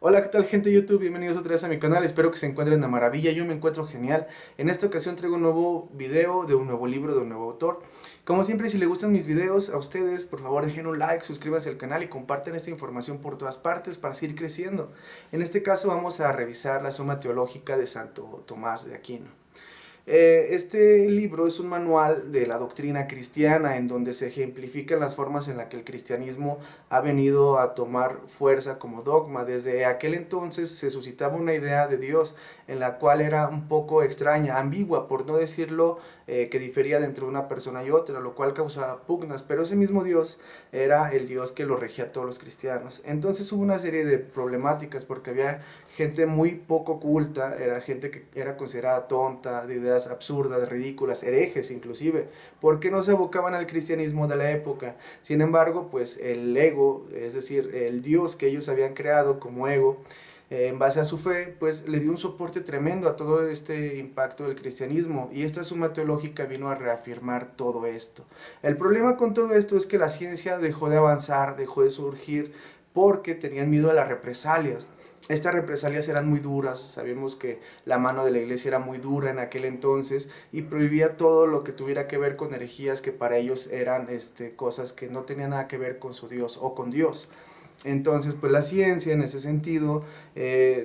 Hola, ¿qué tal gente de YouTube? Bienvenidos otra vez a mi canal, espero que se encuentren de maravilla, yo me encuentro genial. En esta ocasión traigo un nuevo video de un nuevo libro de un nuevo autor. Como siempre, si les gustan mis videos, a ustedes, por favor dejen un like, suscríbanse al canal y compartan esta información por todas partes para seguir creciendo. En este caso vamos a revisar la Suma Teológica de Santo Tomás de Aquino. Este libro es un manual de la doctrina cristiana en donde se ejemplifican las formas en las que el cristianismo ha venido a tomar fuerza como dogma. Desde aquel entonces se suscitaba una idea de Dios en la cual era un poco extraña, ambigua, por no decirlo, que difería de entre una persona y otra, lo cual causaba pugnas, pero ese mismo Dios era el Dios que lo regía a todos los cristianos. Entonces hubo una serie de problemáticas porque había gente muy poco culta, era gente que era considerada tonta, de ideas absurdas, ridículas, herejes inclusive, porque no se abocaban al cristianismo de la época. Sin embargo, pues el ego, es decir, el Dios que ellos habían creado como ego, en base a su fe, pues le dio un soporte tremendo a todo este impacto del cristianismo, y esta suma teológica vino a reafirmar todo esto. El problema con todo esto es que la ciencia dejó de avanzar, dejó de surgir, porque tenían miedo a las represalias. Estas represalias eran muy duras, sabemos que la mano de la iglesia era muy dura en aquel entonces y prohibía todo lo que tuviera que ver con herejías que para ellos eran cosas que no tenían nada que ver con su Dios o con Dios. Entonces, pues la ciencia en ese sentido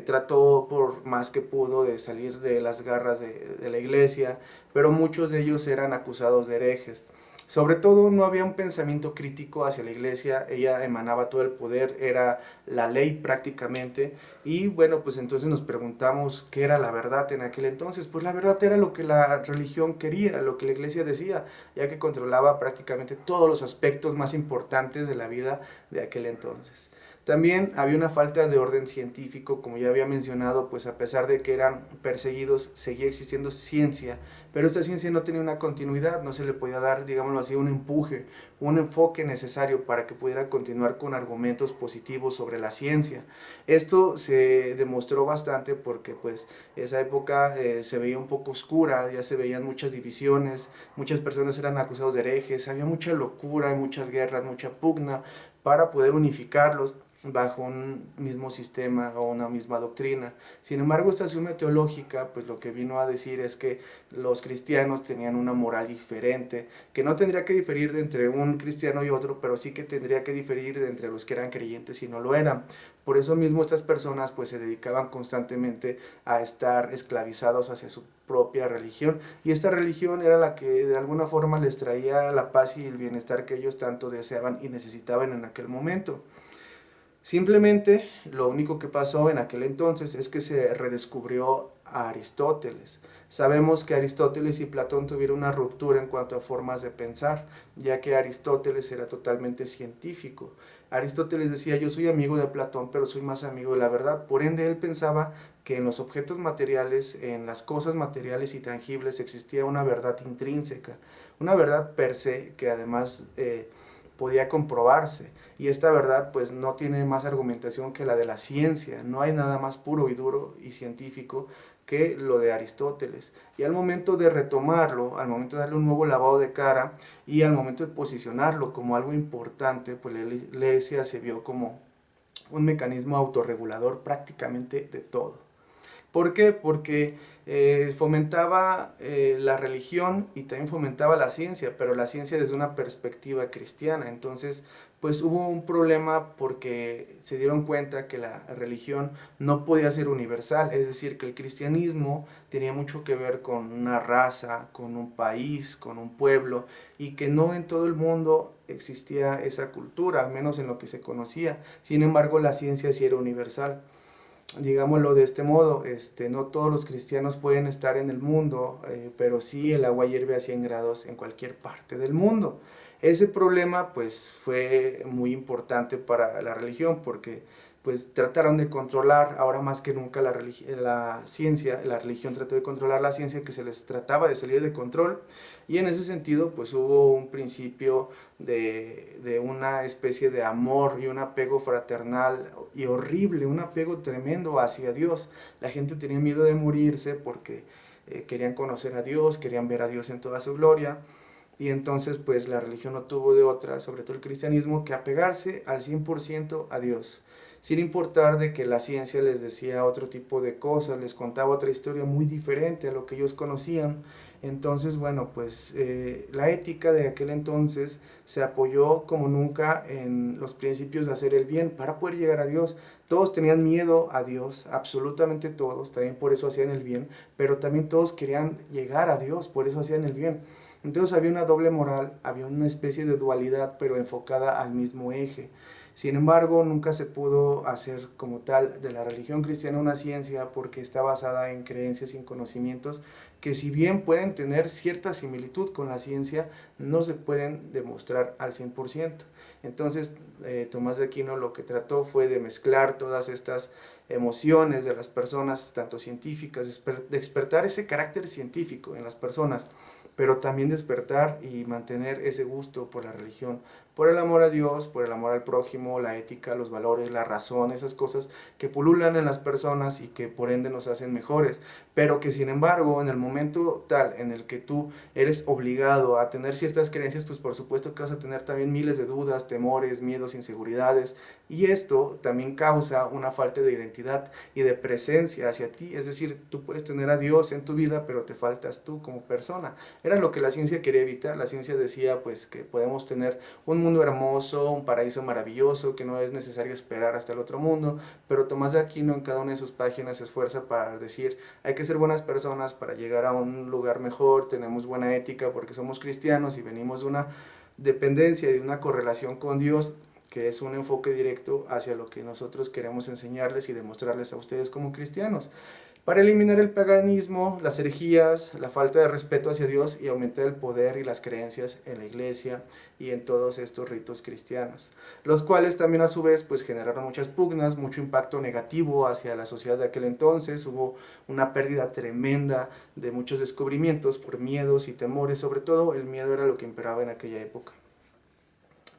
trató por más que pudo de salir de las garras de la iglesia, pero muchos de ellos eran acusados de herejes. Sobre todo no había un pensamiento crítico hacia la iglesia, ella emanaba todo el poder, era la ley prácticamente, y bueno, pues entonces nos preguntamos qué era la verdad en aquel entonces. Pues la verdad era lo que la religión quería, lo que la iglesia decía, ya que controlaba prácticamente todos los aspectos más importantes de la vida de aquel entonces. También había una falta de orden científico, como ya había mencionado, pues a pesar de que eran perseguidos, seguía existiendo ciencia, pero esta ciencia no tenía una continuidad, no se le podía dar, digámoslo así, un empuje, un enfoque necesario para que pudiera continuar con argumentos positivos sobre la ciencia. Esto se demostró bastante porque pues esa época se veía un poco oscura, ya se veían muchas divisiones, muchas personas eran acusados de herejes, había mucha locura, muchas guerras, mucha pugna para poder unificarlos bajo un mismo sistema o una misma doctrina. Sin embargo, esta suma teológica, pues lo que vino a decir es que los cristianos tenían una moral diferente, que no tendría que diferir de entre un cristiano y otro, pero sí que tendría que diferir de entre los que eran creyentes y no lo eran. Por eso mismo estas personas pues se dedicaban constantemente a estar esclavizados hacia su propia religión, y esta religión era la que de alguna forma les traía la paz y el bienestar que ellos tanto deseaban y necesitaban en aquel momento. Simplemente lo único que pasó en aquel entonces es que se redescubrió a Aristóteles. Sabemos que Aristóteles y Platón tuvieron una ruptura en cuanto a formas de pensar, ya que Aristóteles era totalmente científico. Aristóteles decía: yo soy amigo de Platón, pero soy más amigo de la verdad. Por ende, él pensaba que en los objetos materiales, en las cosas materiales y tangibles, existía una verdad intrínseca, una verdad per se que además podía comprobarse, y esta verdad pues no tiene más argumentación que la de la ciencia. No hay nada más puro y duro y científico que lo de Aristóteles, y al momento de retomarlo, al momento de darle un nuevo lavado de cara y al momento de posicionarlo como algo importante, pues la iglesia se vio como un mecanismo autorregulador prácticamente de todo. ¿Por qué? Porque fomentaba la religión y también fomentaba la ciencia, pero la ciencia desde una perspectiva cristiana. Entonces, pues hubo un problema porque se dieron cuenta que la religión no podía ser universal, es decir, que el cristianismo tenía mucho que ver con una raza, con un país, con un pueblo, y que no en todo el mundo existía esa cultura, al menos en lo que se conocía. Sin embargo, la ciencia sí era universal. Digámoslo de este modo, no todos los cristianos pueden estar en el mundo, pero sí el agua hierve a 100 grados en cualquier parte del mundo. Ese problema pues fue muy importante para la religión, porque pues trataron de controlar ahora más que nunca la ciencia. La religión trató de controlar la ciencia, que se les trataba de salir de control, y en ese sentido pues hubo un principio de una especie de amor y un apego fraternal y horrible, un apego tremendo hacia Dios. La gente tenía miedo de morirse porque querían conocer a Dios, querían ver a Dios en toda su gloria, y entonces pues la religión no tuvo de otra, sobre todo el cristianismo, que apegarse al 100% a Dios. sin importar de que la ciencia les decía otro tipo de cosas, les contaba otra historia muy diferente a lo que ellos conocían. Entonces, bueno, pues la ética de aquel entonces se apoyó como nunca en los principios de hacer el bien para poder llegar a Dios. Todos tenían miedo a Dios, absolutamente todos, también por eso hacían el bien, pero también todos querían llegar a Dios, por eso hacían el bien. Entonces había una doble moral, había una especie de dualidad, pero enfocada al mismo eje. Sin embargo, nunca se pudo hacer como tal de la religión cristiana una ciencia porque está basada en creencias y en conocimientos que, si bien pueden tener cierta similitud con la ciencia, no se pueden demostrar al 100%. Entonces, Tomás de Aquino lo que trató fue de mezclar todas estas emociones de las personas, tanto científicas, despertar ese carácter científico en las personas, pero también despertar y mantener ese gusto por la religión, por el amor a Dios, por el amor al prójimo, la ética, los valores, la razón, esas cosas que pululan en las personas y que por ende nos hacen mejores, pero que sin embargo en el momento tal en el que tú eres obligado a tener ciertas creencias, pues por supuesto que vas a tener también miles de dudas, temores, miedos, inseguridades, y esto también causa una falta de identidad y de presencia hacia ti. Es decir, tú puedes tener a Dios en tu vida, pero te faltas tú como persona. Era lo que la ciencia quería evitar. La ciencia decía pues que podemos tener un mundo hermoso, un paraíso maravilloso, que no es necesario esperar hasta el otro mundo, pero Tomás de Aquino en cada una de sus páginas se esfuerza para decir, hay que ser buenas personas para llegar a un lugar mejor, tenemos buena ética porque somos cristianos y venimos de una dependencia y de una correlación con Dios, que es un enfoque directo hacia lo que nosotros queremos enseñarles y demostrarles a ustedes como cristianos, para eliminar el paganismo, las herejías, la falta de respeto hacia Dios y aumentar el poder y las creencias en la iglesia y en todos estos ritos cristianos, los cuales también a su vez pues generaron muchas pugnas, mucho impacto negativo hacia la sociedad de aquel entonces. Hubo una pérdida tremenda de muchos descubrimientos por miedos y temores, sobre todo el miedo era lo que imperaba en aquella época.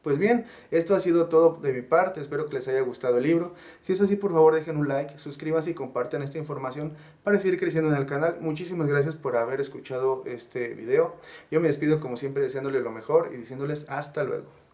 Pues bien, esto ha sido todo de mi parte, espero que les haya gustado el libro. Si es así, por favor dejen un like, suscríbanse y compartan esta información para seguir creciendo en el canal. Muchísimas gracias por haber escuchado este video. Yo me despido como siempre deseándoles lo mejor y diciéndoles hasta luego.